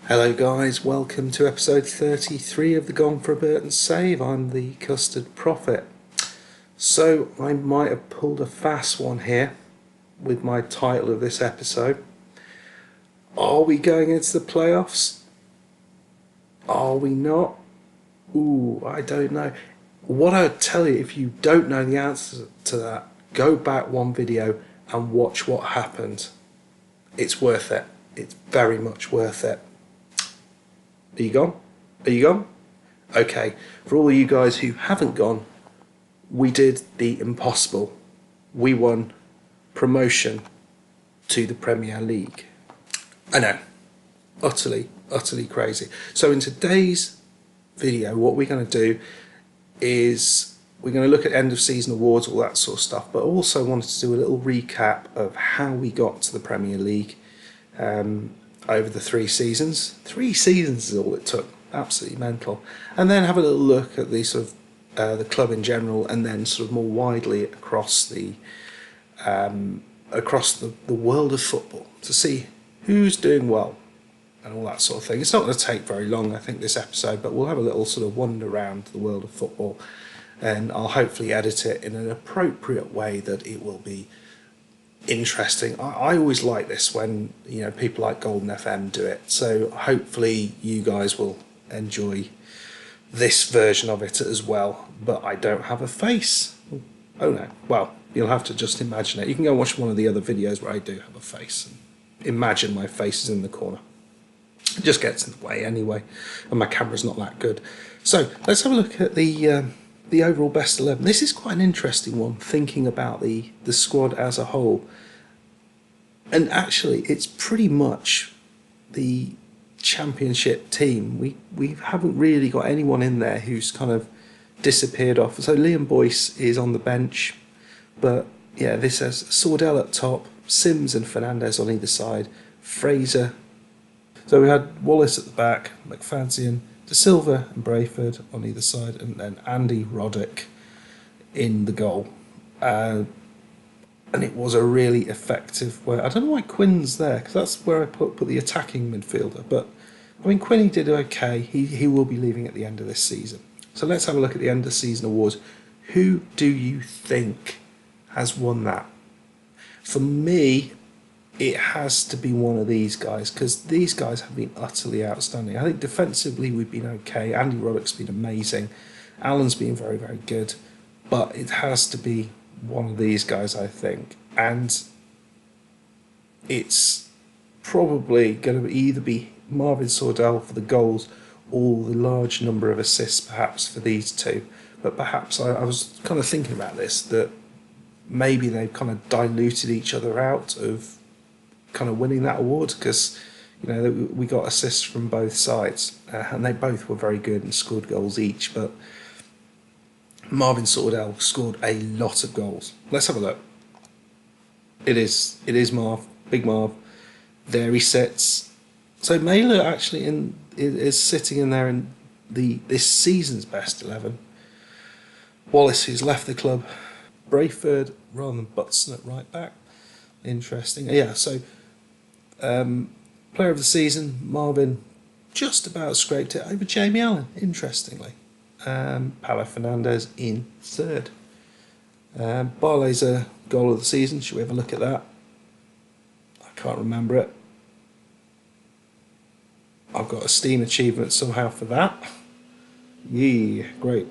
Hello guys, welcome to episode 33 of the Gone for a Burton Save. I'm the Custard Prophet. So I might have pulled a fast one here with my title of this episode. Are we going into the playoffs? Are we not? Ooh, I don't know. What I'd tell you, if you don't know the answer to that, go back one video and watch what happened. It's worth it. It's very much worth it. Are you gone? Are you gone? Okay, for all of you guys who haven't gone, we did the impossible. We won promotion to the Premier League. I know, utterly crazy. So in today's video, what we're going to do is we're going to look at end of season awards, all that sort of stuff, but also wanted to do a little recap of how we got to the Premier League over the 3 seasons. 3 seasons is all it took, absolutely mental. And then have a little look at the sort of the club in general, and then sort of more widely across the world of football to see who's doing well and all that sort of thing. It's not going to take very long, I think, this episode, but we'll have a little sort of wander around the world of football, and I'll hopefully edit it in an appropriate way that it will be interesting. I always like this when people like Golden FM do it, so hopefully you guys will enjoy this version of it as well. But I don't have a face. Oh no, well, you'll have to just imagine it. You can go watch one of the other videos where I do have a face and imagine my face is in the corner. It just gets in the way anyway, and my camera's not that good. So let's have a look at the overall best 11. This is quite an interesting one, thinking about the squad as a whole. And actually, it's pretty much the championship team. We haven't really got anyone in there who's kind of disappeared off. So Liam Boyce is on the bench, but yeah, this has Sordell up top, Sims and Fernandez on either side, Fraser. So we had Wallace at the back, McFadzean, De Silva and Brayford on either side, and then Andy Roddick in the goal. And it was a really effective way. I don't know why Quinn's there, because that's where I put the attacking midfielder. But I mean, Quinny did okay. He will be leaving at the end of this season. So let's have a look at the end of season awards. Who do you think has won that? For me, it has to be one of these guys, because these guys have been utterly outstanding. I think defensively we've been okay. Andy Roddick's been amazing. Alan's been very, very good. But it has to be one of these guys, I think. And it's probably going to either be Marvin Sordell for the goals or the large number of assists perhaps for these two. But perhaps I was kind of thinking about this, that maybe they've kind of diluted each other out of kind of winning that award, because we got assists from both sides, and they both were very good and scored goals each. But Marvin Sordell scored a lot of goals. Let's have a look. It is Marv, big Marv. There he sits. So Mailer actually is sitting in there in this season's best 11. Wallace, who's left the club. Brayford rather than Butson at right back. Interesting. Yeah, so player of the season, Marvin just about scraped it over Jamie Allen, interestingly. Paulo Fernandez in third. Barley's a goal of the season. Should we have a look at that? I can't remember it. I've got a Steam achievement somehow for that. Yeah, great.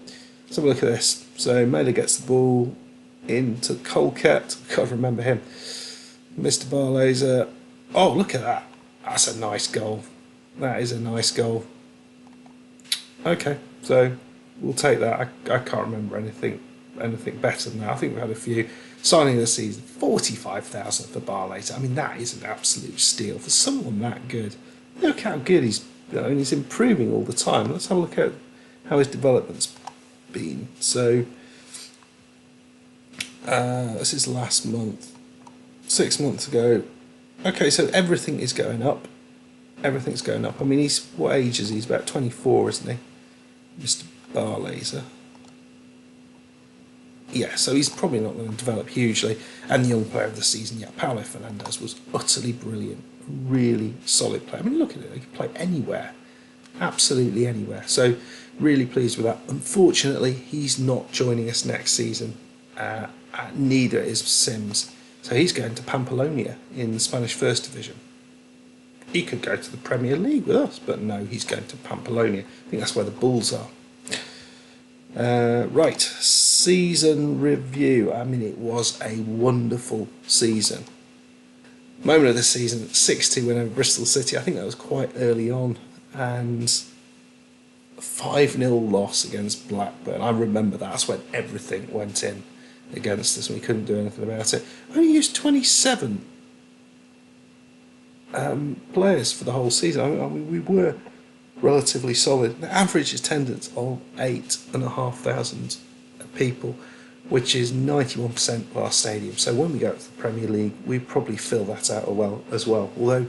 Let's have a look at this. So Mailer gets the ball into Colcat. I can't remember him. Mr. Barley's oh, look at that. That's a nice goal. That is a nice goal. Okay, so we'll take that. I can't remember anything better than that. I think we've had a few. Signing of the season, 45,000 for Barley. I mean, that is an absolute steal for someone that good. Look how good he's improving all the time. Let's have a look at how his development's been. So this is last month, 6 months ago. Okay, so everything is going up. Everything's going up. I mean, what age is he? He's about 24, isn't he? Mr. Barlaser. Yeah, so he's probably not going to develop hugely. And the young player of the season, yeah, Paulo Fernandez was utterly brilliant. really solid player. I mean, look at it, he can play anywhere, absolutely anywhere. So really pleased with that. Unfortunately, he's not joining us next season. Neither is Sims. So he's going to Pamplona in the Spanish First Division. He could go to the Premier League with us, but no, he's going to Pamplona. I think that's where the Bulls are. Right, season review. I mean, it was a wonderful season. Moment of the season, 6-2 win over Bristol City. I think that was quite early on. And 5-0 loss against Blackburn. I remember that's when everything went in against us and we couldn't do anything about it. I only used 27 players for the whole season. I mean, we were relatively solid. The average attendance of 8,500 people, which is 91% of our stadium. So when we go to the Premier League, we probably fill that out as well. Although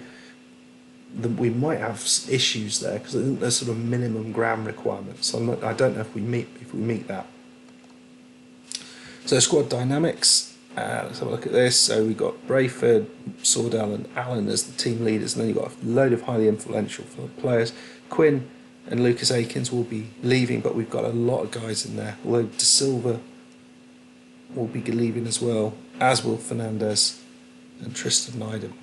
we might have issues there because I think there's sort of minimum ground requirements. I don't know if we meet that. So squad dynamics. Let's have a look at this. So we've got Brayford, Sordell and Allen as the team leaders, and then you've got a load of highly influential players. Quinn and Lucas Akins will be leaving, but we've got a lot of guys in there. Although De Silva will be leaving as well, as will Fernandez and Tristan Nydam.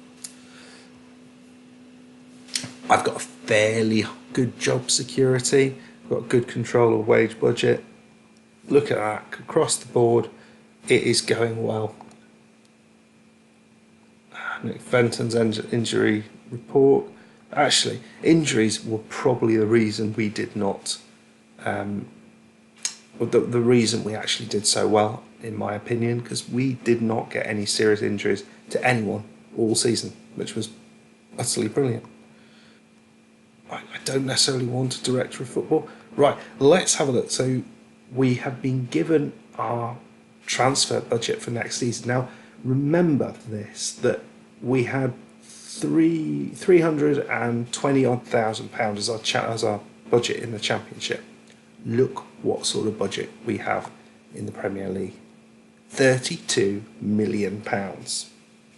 I've got a fairly good job security. I've got good control of wage budget. Look at that, across the board, it is going well. Nick Fenton's injury report. Actually, injuries were probably the reason we did not, the reason we actually did so well, in my opinion, because we did not get any serious injuries to anyone all season, which was utterly brilliant. I don't necessarily want a director of football. Right, let's have a look. So we have been given our transfer budget for next season. Now, remember this, that we had £320,000 as our budget in the Championship. Look what sort of budget we have in the Premier League. £32 million.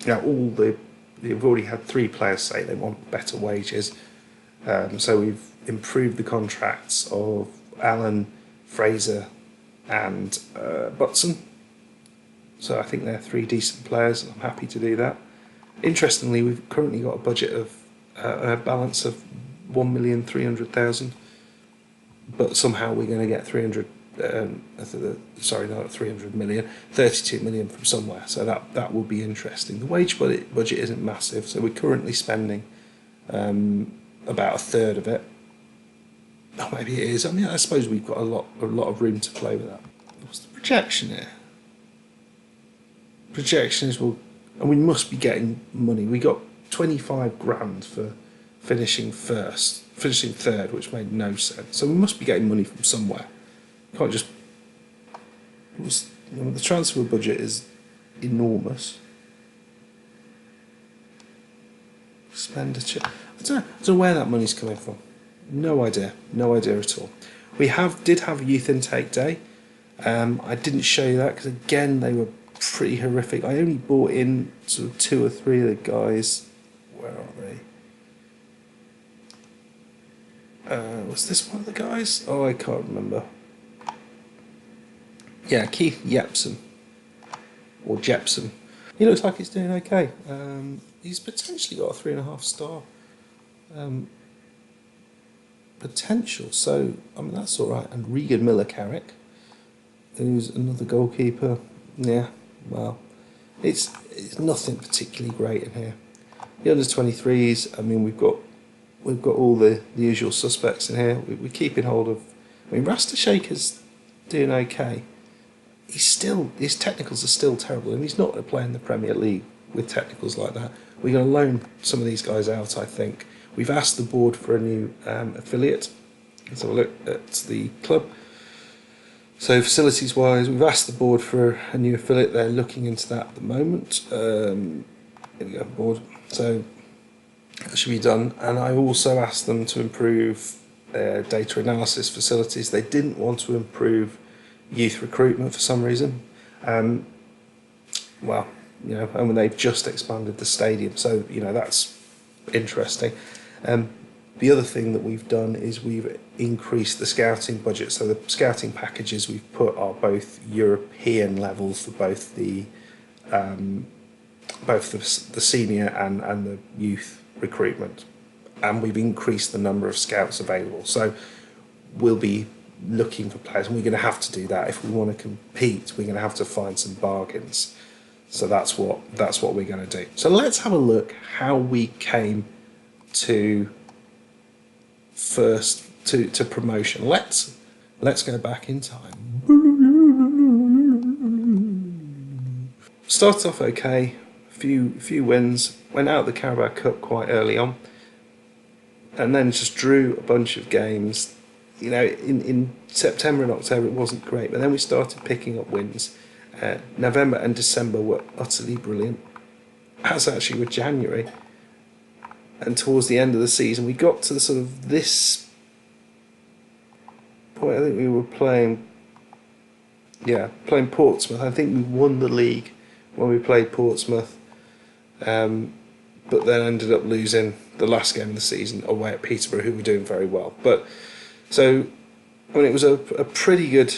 Now, they've already had 3 players say they want better wages. So we've improved the contracts of Allen, Fraser and Butson. So I think they're 3 decent players. I'm happy to do that. Interestingly, we've currently got a budget of a balance of 1,300,000, but somehow we're going to get 300 not 300 million, 32 million from somewhere. So that will be interesting. The wage budget isn't massive, so we're currently spending about a third of it. Oh, maybe it is. I mean, I suppose we've got a lot of room to play with that. What's the projection here? Projection is, well, and we must be getting money. We got 25 grand for finishing third, which made no sense. So we must be getting money from somewhere. Can't just. The transfer budget is enormous. Expenditure. I don't know where that money's coming from. No idea at all. We did have a youth intake day. I didn't show you that because again they were pretty horrific. I only brought in sort of 2 or 3 of the guys. Where are they? Was this one of the guys? Oh, I can't remember. Yeah, Keith Jepson or Jepson. He looks like he's doing okay. He's potentially got a 3.5 star potential. So I mean that's all right. And Regan Miller-Carrick, who's another goalkeeper. Yeah, well, it's nothing particularly great in here. The under-23s. I mean we've got all the usual suspects in here. We're keeping hold of. I mean Rastashaker's doing okay. His technicals are still terrible, and he's not playing the Premier League with technicals like that. We're going to loan some of these guys out, I think. We've asked the board for a new affiliate. Let's have a look at the club. So facilities-wise, we've asked the board for a new affiliate. They're looking into that at the moment. Here we go, board. So that should be done. And I also asked them to improve their data analysis facilities. They didn't want to improve youth recruitment for some reason. Well, and when they've just expanded the stadium, so that's interesting. The other thing that we've done is we've increased the scouting budget. So the scouting packages we've put are both European levels for both the senior and the youth recruitment, and we've increased the number of scouts available. So we'll be looking for players, and we're going to have to do that if we want to compete. We're going to have to find some bargains. So that's what we're going to do. So let's have a look how we came to promotion. Let's go back in time. Started off okay, few wins, went out the Carabao Cup quite early on, and then just drew a bunch of games. You know, in September and October it wasn't great, but then we started picking up wins. November and December were utterly brilliant, as actually with January. And towards the end of the season, we got to the sort of this point. I think we were playing Portsmouth. I think we won the league when we played Portsmouth, but then ended up losing the last game of the season away at Peterborough, who were doing very well. But so, I mean, it was a pretty good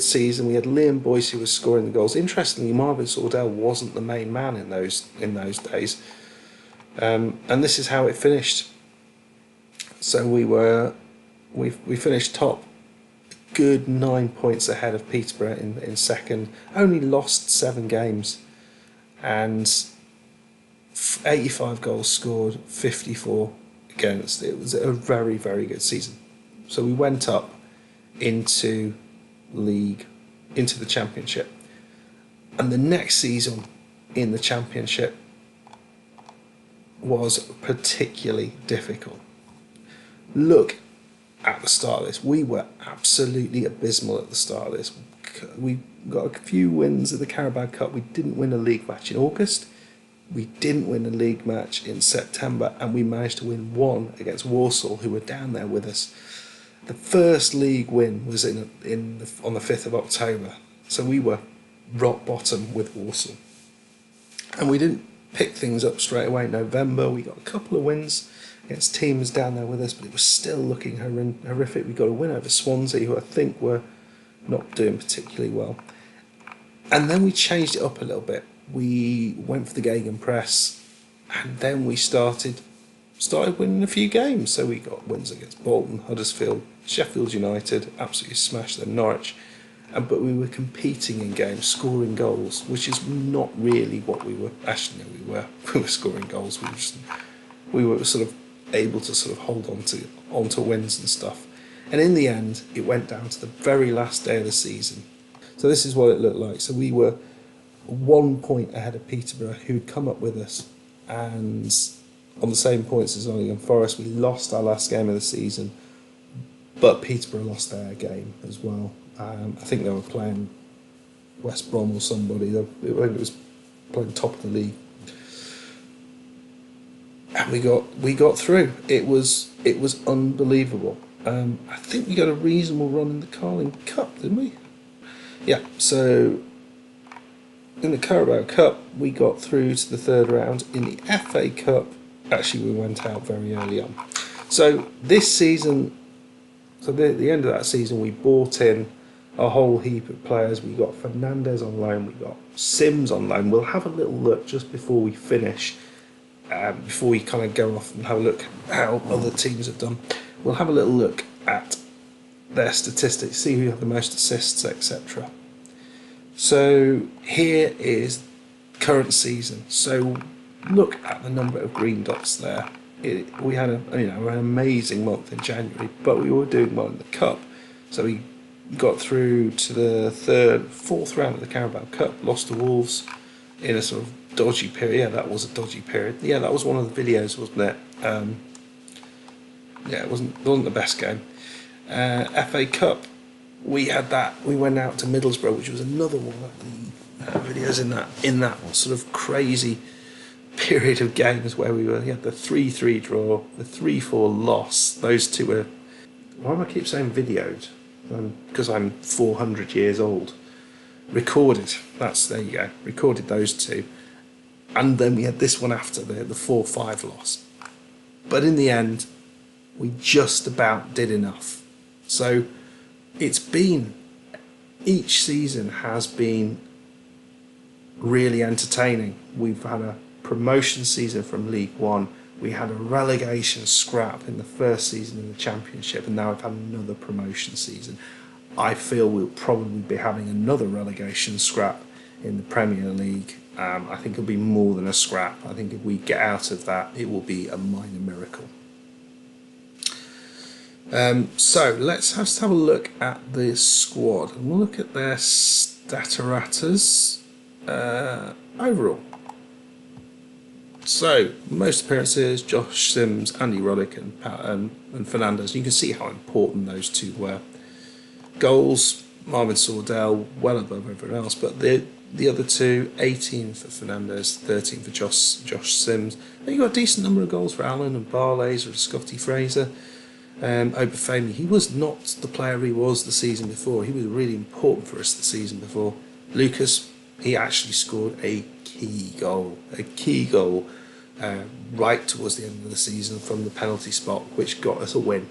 season. We had Liam Boyce who was scoring the goals. Interestingly, Marvin Sordell wasn't the main man in those days, and this is how it finished. So we finished top, good 9 points ahead of Peterborough in second. Only lost 7 games, and 85 goals scored, 54 against. It was a very, very good season. So we went up into the Championship, and the next season in the Championship was particularly difficult. Look at the start of this. We were absolutely abysmal at the start of this. We got a few wins at the Carabao Cup. We didn't win a league match in August. We didn't win a league match in September, and we managed to win one against Walsall, who were down there with us. The first league win was on the 5th of October, so we were rock bottom with Walsall. And we didn't pick things up straight away in November. We got a couple of wins against teams down there with us, but it was still looking horrific. We got a win over Swansea, who I think were not doing particularly well. And then we changed it up a little bit. We went for the Gegenpress, and then we started winning a few games. So we got wins against Bolton, Huddersfield, Sheffield United, absolutely smashed them, Norwich. But we were competing in games, scoring goals, which is not really what we were. Actually, no, we were scoring goals. We were sort of able to sort of hold on to wins and stuff. And in the end, it went down to the very last day of the season. So this is what it looked like. So we were 1 point ahead of Peterborough, who'd come up with us, and on the same points as Nottingham Forest. We lost our last game of the season, but Peterborough lost their game as well. I think they were playing West Brom or somebody. I think it was playing top of the league, and we got through. It was unbelievable. I think we got a reasonable run in the Carling Cup, didn't we? Yeah. So in the Carabao Cup, we got through to the third round. In the FA Cup, actually, we went out very early on. So this season, the end of that season, we bought in a whole heap of players. We got Fernandez on loan, we got Sims on loan. We'll have a little look just before we finish, before we kind of go off and have a look at how other teams have done. We'll have a little look at their statistics, see who had the most assists, etc. So here is current season. So look at the number of green dots there. We had an amazing month in January, but we were doing well in the Cup. So we got through to the fourth round of the Carabao Cup, lost to Wolves in a sort of dodgy period. Yeah, that was a dodgy period. Yeah, that was one of the videos, wasn't it? Yeah, it wasn't the best game. FA Cup, we had that. We went out to Middlesbrough, which was another one of the videos in that sort of crazy period of games where we had the 3-3 draw, the 3-4 loss. Those two were. Why do I keep saying videoed? Because I'm 400 years old. Recorded. There you go. Recorded those two. and then we had this one after the 4-5 loss. But in the end, we just about did enough. So each season has been really entertaining. We've had a promotion season from League One. We had a relegation scrap in the first season in the Championship, and now we've had another promotion season. I feel we'll probably be having another relegation scrap in the Premier League. I think it'll be more than a scrap. I think if we get out of that, it will be a minor miracle. So let's just have a look at the squad, and we'll look at their stateratas overall. So most appearances: Josh Sims, Andy Roddick, and Fernandes. You can see how important those two were. Goals: Marvin Sordell, well above everyone else, but the other two, 18 for Fernandes, 13 for Josh Sims. Then you got a decent number of goals for Allen and Barlays or Scotty Fraser. Obafemi, he was not the player he was the season before. He was really important for us the season before. Lucas, he actually scored a key goal right towards the end of the season from the penalty spot, which got us a win.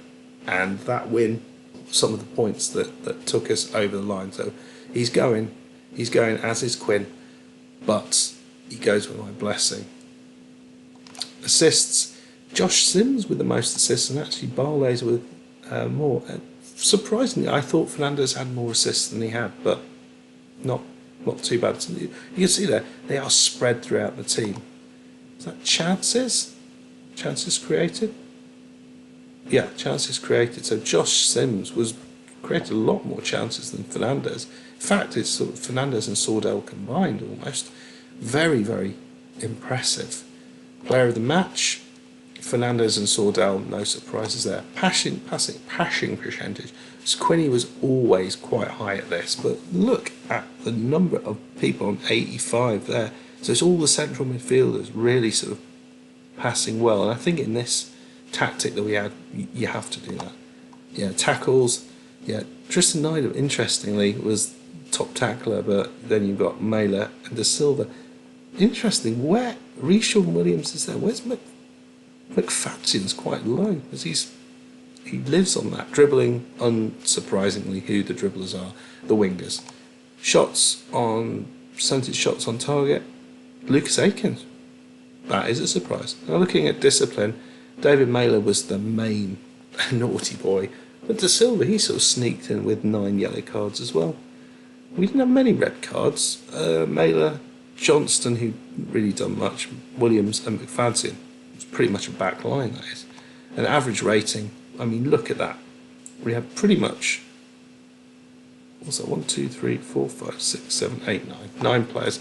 And that win, some of the points that took us over the line. So he's going as is Quinn, but he goes with my blessing. Assists: Josh Sims with the most assists, and actually Barlays with more. Surprisingly, I thought Fernandes had more assists than he had, but not too bad. You can see there, they are spread throughout the team. Is that chances? Chances created? Yeah, chances created. So Josh Sims created a lot more chances than Fernandes. In fact, it's sort of Fernandes and Sordell combined almost. Very, very impressive. Player of the match: Fernandes and Sordell, no surprises there. Passing percentage: Quinny was always quite high at this, but look at the number of people on 85 there. So it's all the central midfielders really sort of passing well, and I think in this tactic that we had, you have to do that. Yeah, tackles. Yeah, Tristan Nyder, interestingly, was top tackler, but then you've got Mailer and De Silva. Interesting, where Rishon Williams is there? Where's McFadden's quite low, because he lives on that dribbling. Unsurprisingly, who the dribblers are, the wingers. Percentage shots on target: Lucas Akins. That is a surprise. Now looking at discipline, David Mailer was the main naughty boy, but De Silva, he sort of sneaked in with 9 yellow cards as well. We didn't have many red cards. Mailer, Johnston, who really done much, Williams and McFadden. It's pretty much a back line, that is. An average rating, I mean, look at that. We have pretty much, what's that, 1, 2, 3, 4, 5, 6, 7, 8, 9. 9 players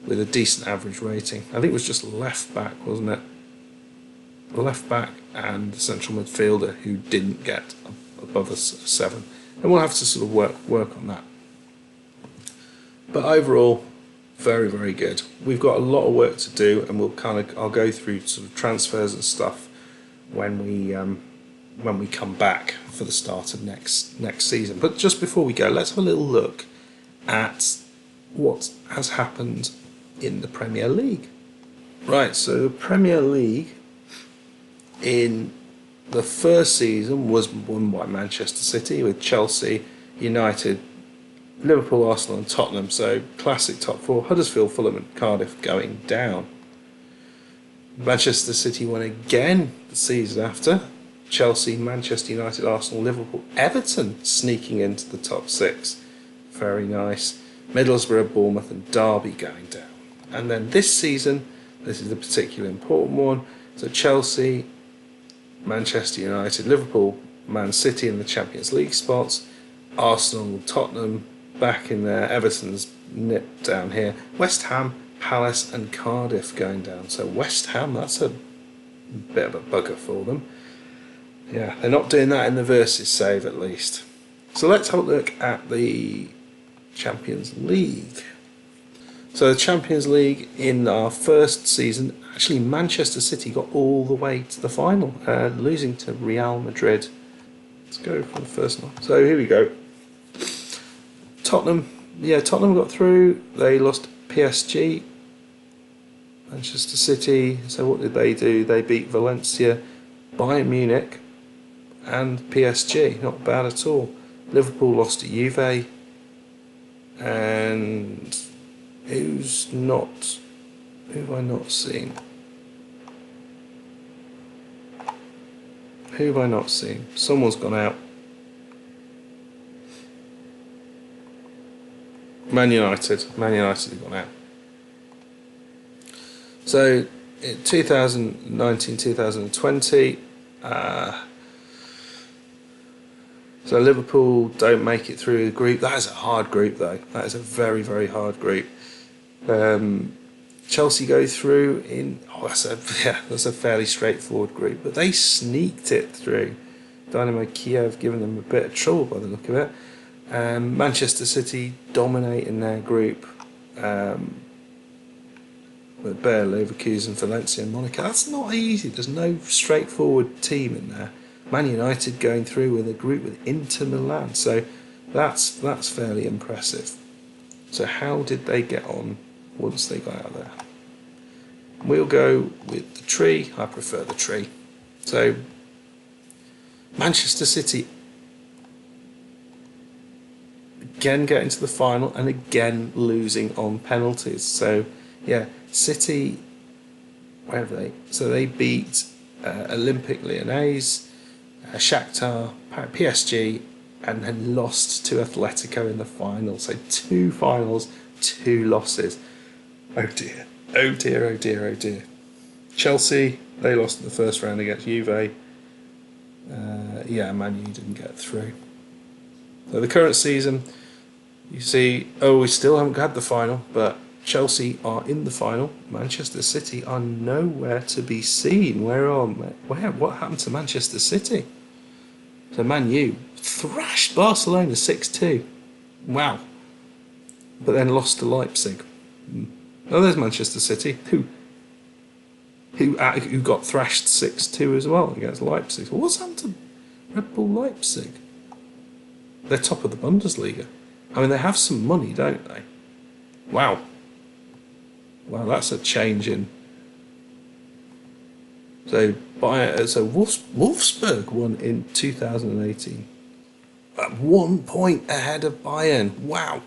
with a decent average rating. I think it was just left back, wasn't it? The left back and the central midfielder who didn't get above a 7. And we'll have to sort of work on that. But overall, very, very good. We've got a lot of work to do, and I'll go through sort of transfers and stuff when we come back for the start of next season. But just before we go, let's have a little look at what has happened in the Premier League. Right, so the Premier League in the first season was won by Manchester City, with Chelsea, United, Liverpool, Arsenal and Tottenham. So classic top 4. Huddersfield, Fulham and Cardiff going down. Manchester City won again the season after. Chelsea, Manchester United, Arsenal, Liverpool, Everton sneaking into the top 6. Very nice. Middlesbrough, Bournemouth and Derby going down. And then this season, this is a particularly important one. So Chelsea, Manchester United, Liverpool, Man City in the Champions League spots. Arsenal, Tottenham back in there. Everton's nipped down here. West Ham, Palace and Cardiff going down. So West Ham, that's a bit of a bugger for them. Yeah, they're not doing that in the versus save at least. So let's have a look at the Champions League. So the Champions League in our first season, actually Manchester City got all the way to the final, losing to Real Madrid. Let's go for the first one. So here we go. Tottenham got through. They lost PSG. Manchester City, so what did they do? They beat Valencia, Bayern Munich and PSG, not bad at all. Liverpool lost to Juve, and who have I not seen? Who have I not seen? Someone's gone out. Man United have gone out. So in 2019-2020, so Liverpool don't make it through the group. That is a hard group, though. That is a very, very hard group. Chelsea go through in. That's a fairly straightforward group, but they sneaked it through. Dynamo Kiev giving them a bit of trouble by the look of it. Manchester City dominating their group. With Bayer Leverkusen, Valencia and Monaco. That's not easy. There's no straightforward team in there. Man United going through with a group with Inter Milan. So that's fairly impressive. So how did they get on once they got out there? We'll go with the tree. I prefer the tree. So Manchester City again getting to the final and again losing on penalties. So yeah, City, where have they? So they beat Olympique Lyonnais, Shakhtar, PSG, and then lost to Atletico in the final. So 2 finals, 2 losses. Oh dear, oh dear, oh dear, oh dear. Chelsea, they lost in the first round against Juve. Man U didn't get through. So the current season, you see, we still haven't had the final, but Chelsea are in the final. Manchester City are nowhere to be seen. What happened to Manchester City? So Man U thrashed Barcelona 6-2. Wow. But then lost to Leipzig. Oh, there's Manchester City, who got thrashed 6-2 as well against Leipzig. So what's happened to Red Bull Leipzig? They're top of the Bundesliga. I mean, they have some money, don't they? Wow. Wow, that's a change in. So Wolfsburg won in 2018. At 1 point ahead of Bayern. Wow.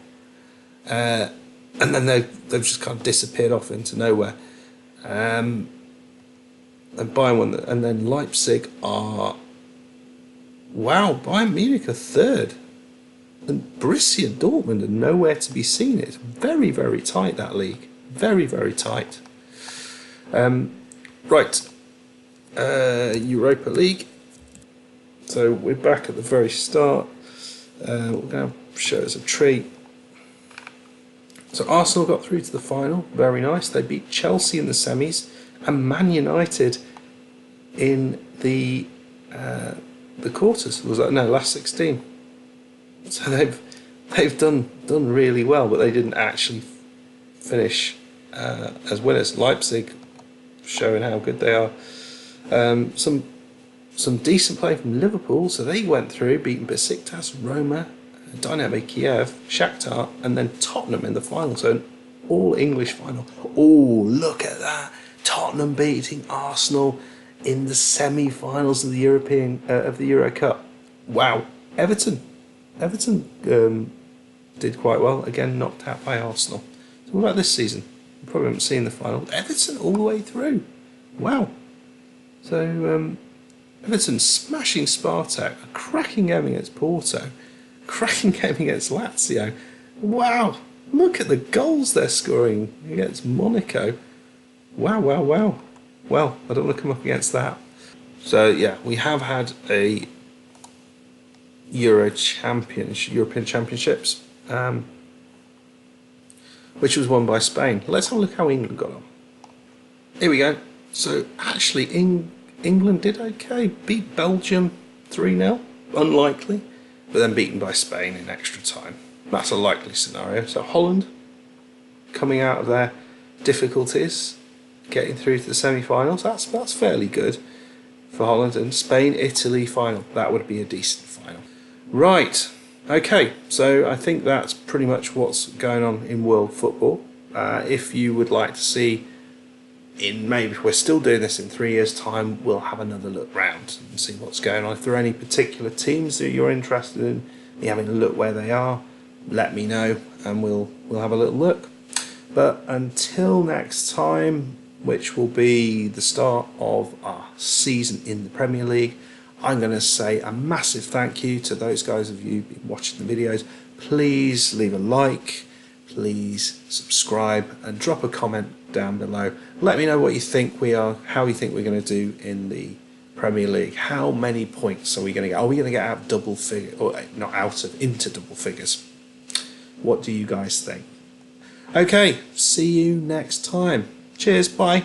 And then they've just kind of disappeared off into nowhere. And Bayern won, and then Leipzig are. Wow, Bayern Munich are 3rd. And Borussia Dortmund are nowhere to be seen. It's very, very tight, that league. Very, very tight. Right. Europa League. So we're back at the very start. We're going to show us a treat. So Arsenal got through to the final. Very nice. They beat Chelsea in the semis and Man United in the quarters. Was that last 16? So they've done really well, but they didn't actually finish as winners. Leipzig showing how good they are. Some decent play from Liverpool, so they went through, beating Besiktas, Roma, Dynamo Kiev, Shakhtar, and then Tottenham in the final. So an all-English final. Oh, look at that! Tottenham beating Arsenal in the semi-finals of the Euro Cup. Wow, Everton did quite well. Again, knocked out by Arsenal. So what about this season? You probably haven't seen the final. Everton all the way through. Wow. So Everton smashing Spartak, a cracking game against Porto, cracking game against Lazio. Wow. Look at the goals they're scoring against Monaco. Wow, wow, wow. Well, I don't want to come up against that. So yeah, we have had a European Championships, which was won by Spain. Let's have a look how England got on. Here we go. So actually, England did okay. Beat Belgium 3-0, unlikely, but then beaten by Spain in extra time. That's a likely scenario. So Holland, coming out of their difficulties, getting through to the semi-finals. That's fairly good for Holland. And Spain, Italy final. That would be a decent final. Right. Okay. So I think that's pretty much what's going on in world football. If you would like to see maybe if we're still doing this in 3 years' time, we'll have another look round and see what's going on. If there are any particular teams that you're interested in, me having a look where they are, let me know and we'll have a little look. But until next time, which will be the start of our season in the Premier League, I'm going to say a massive thank you to those guys of you been watching the videos. Please leave a like, please subscribe and drop a comment down below. Let me know what you think how you think we're going to do in the Premier League. How many points are we going to get? Are we going to get out double figure, or not out of, into double figures? What do you guys think? Okay, see you next time. Cheers, bye.